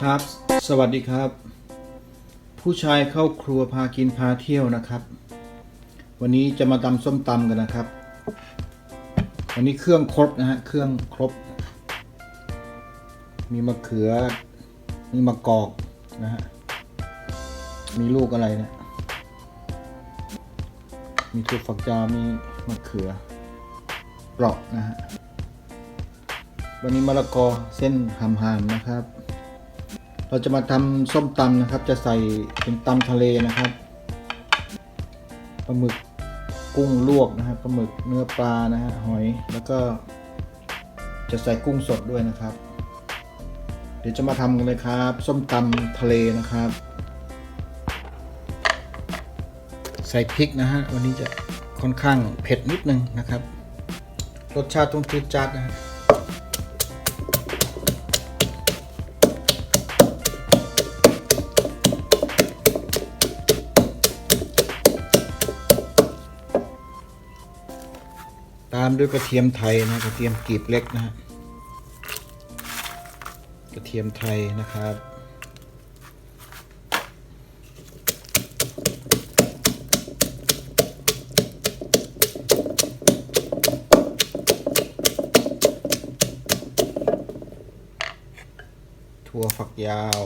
ครับสวัสดีครับผู้ชายเข้าครัวพากินพาเที่ยวนะครับวันนี้จะมาตำส้มตำกันนะครับวันนี้เครื่องครบนะฮะเครื่องครบมีมะเขือมีมะกอกนะฮะมีลูกอะไรเนี่ยมีถั่วฝักยาวมีมะเขือเปราะนะฮะวันนี้มะละกอเส้นหำๆนะครับเราจะมาทำส้มตำนะครับจะใส่เป็นตำทะเลนะครับปลาหมึกกุ้งลวกนะครับปลาหมึกเนื้อปลานะฮะหอยแล้วก็จะใส่กุ้งสดด้วยนะครับเดี๋ยวจะมาทำกันเลยครับส้มตำทะเลนะครับใส่พริกนะฮะวันนี้จะค่อนข้างเผ็ดนิดนึงนะครับรสชาติต้องจืดจัดนะฮะตามด้วยกระเทียมไทยนะกระเทียมกลีบเล็กนะฮะกระเทียมไทยนะครับถั่วฝักยาว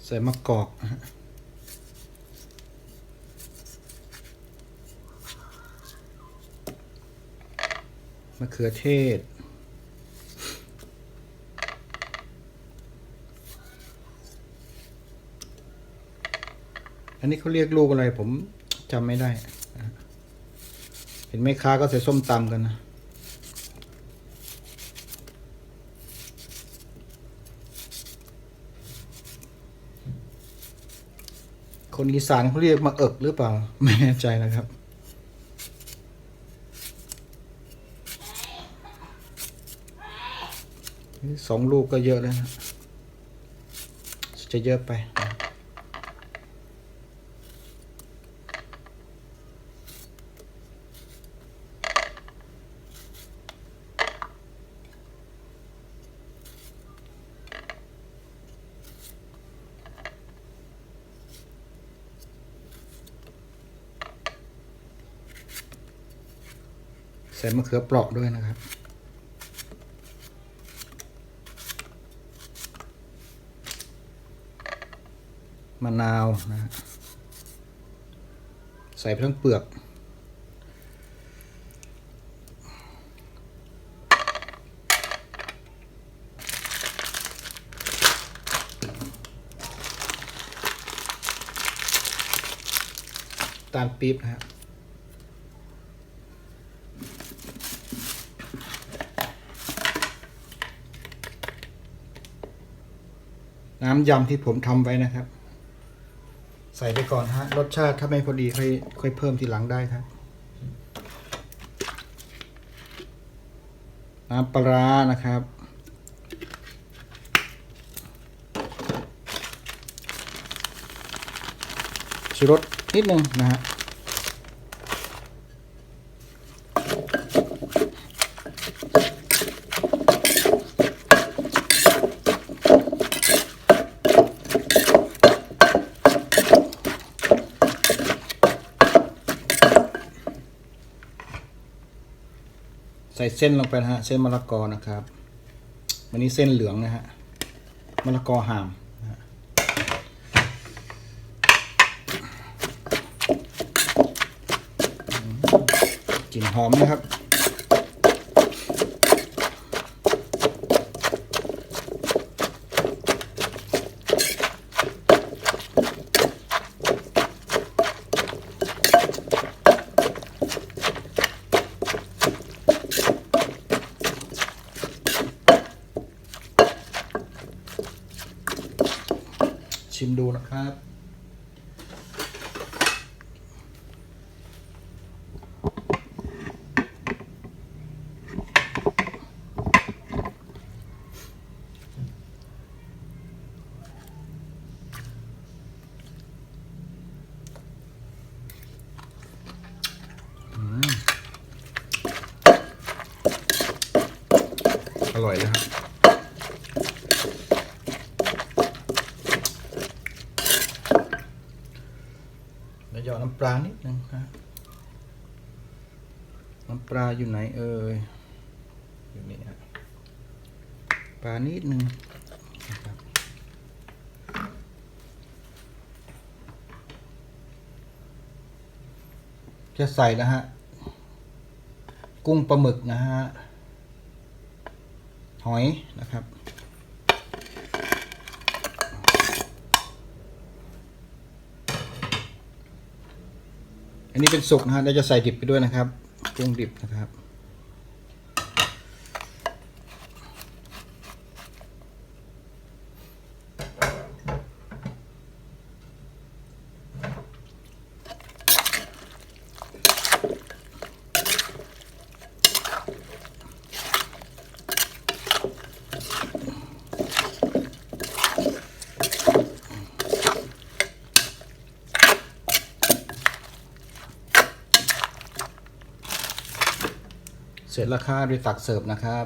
ใส่มะกอกนะฮะมะเขือเทศอันนี้เขาเรียกลูกอะไรผมจำไม่ได้เห็นแม่ค้าก็ใส่ส้มตำกันนะคนอีสานเขาเรียกมะเอิกหรือเปล่าไม่แน่ใจนะครับ2 ลูกก็เยอะแล้วนะจะเยอะไปใส่มะเขือเปราะด้วยนะครับมะนาวนะใส่ทั้งเปลือกตาลปี๊บนะครับน้ำยำที่ผมทำไว้นะครับใส่ไปก่อนฮะรสชาติถ้าไม่พอดีค่อยเพิ่มทีหลังได้ครับน้ำปลานะครับชูรสนิดนึงนะฮะใส่เส้นลงไปนะฮะเส้นมะละกอนะครับวันนี้เส้นเหลืองนะฮะมะละกอห่ามนะฮะกลิ่นหอมนะครับ ใ ชิมดูนะครับอร่อยนะครับแล้วหยอดน้ำปลานิดนึงครับน้ำปลาอยู่ไหนเอ่ยอยู่นี่ฮะปลานิดนึงนะครับจะใส่นะฮะกุ้งปลาหมึกนะฮะหอยนะครับอันนี้เป็นสุกนะฮะเราจะใส่ดิบไปด้วยนะครับกุ้งดิบนะครับเสร็จแล้วครับด้วยตักเสิร์ฟนะครับ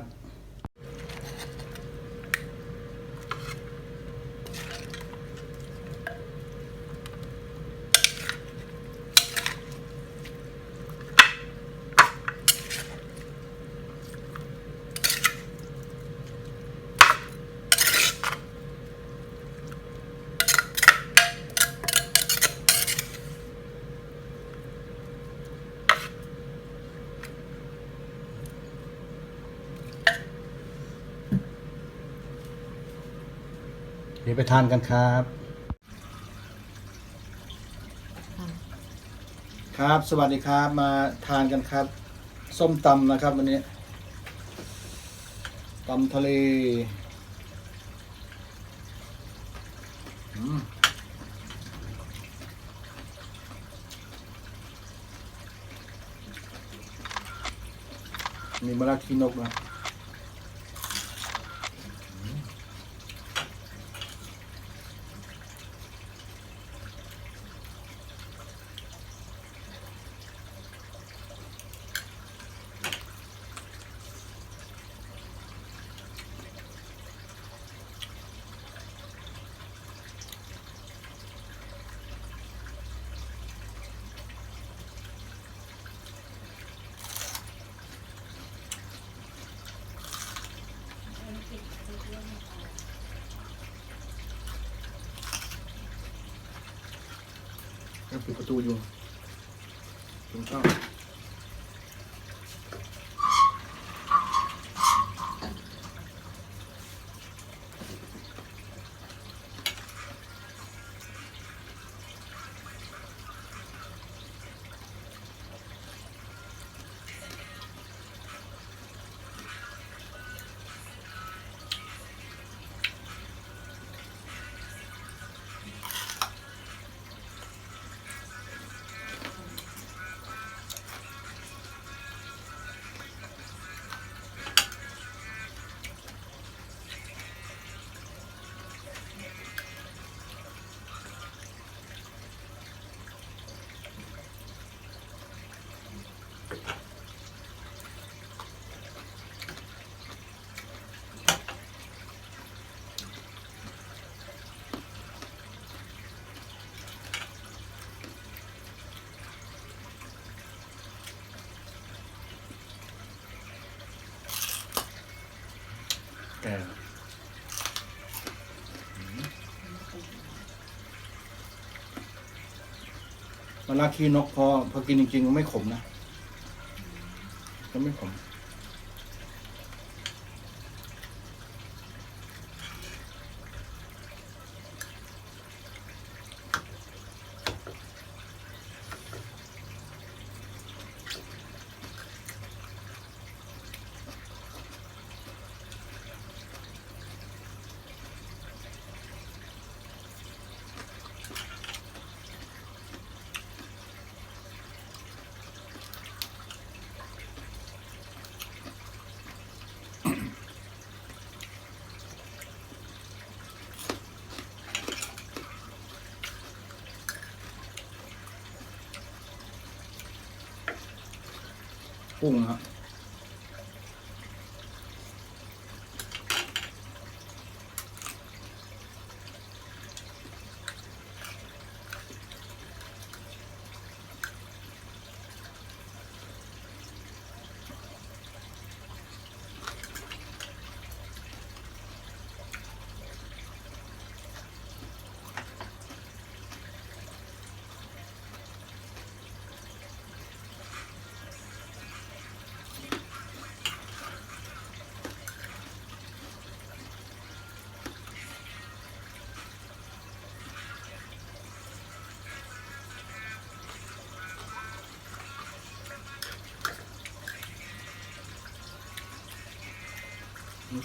เดี๋ยวไปทานกันครับครับ สวัสดีครับมาทานกันครับส้มตำนะครับวันนี้ตำทะเลมีมะระขี้นกนะยังปิดประตูอยู่ตรงช่องแต่มะระขี้นกพอกินจริงๆมันไม่ขมนะมันไม่ขม กุ้งนะครับ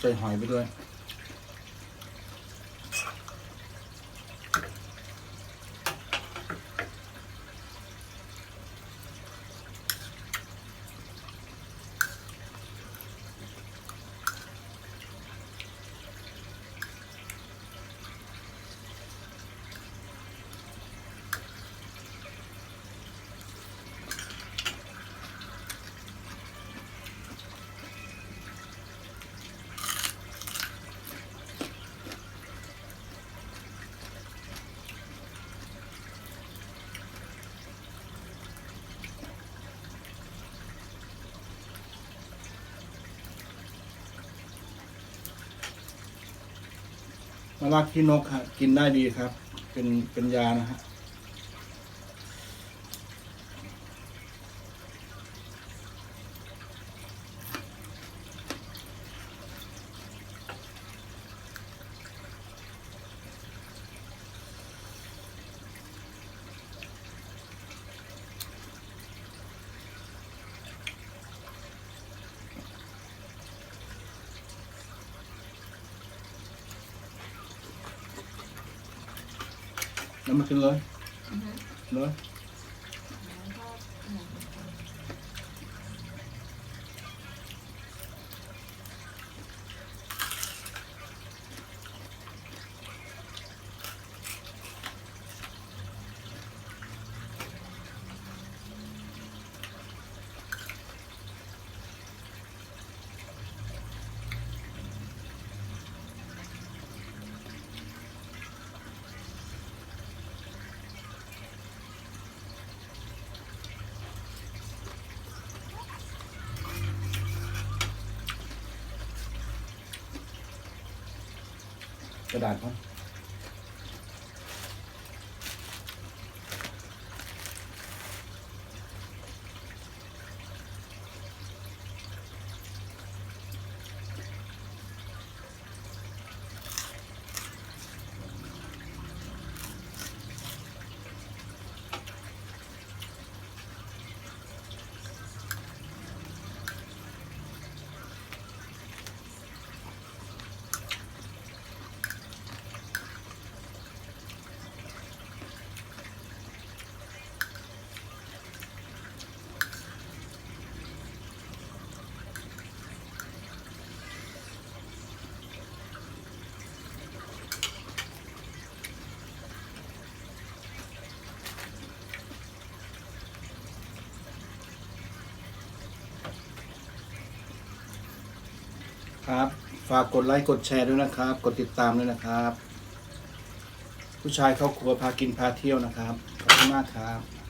ใส่หอยไปด้วยมะระขี้นกฮะกินได้ดีครับเป็นยานะฮะแล้วมากินเลยเลย กระดาษครับครับฝากกดไลค์กดแชร์ด้วยนะครับ กดติดตามด้วยนะครับ ผู้ชายเข้าครัวพากินพาเที่ยวนะครับขอบคุณมากครับ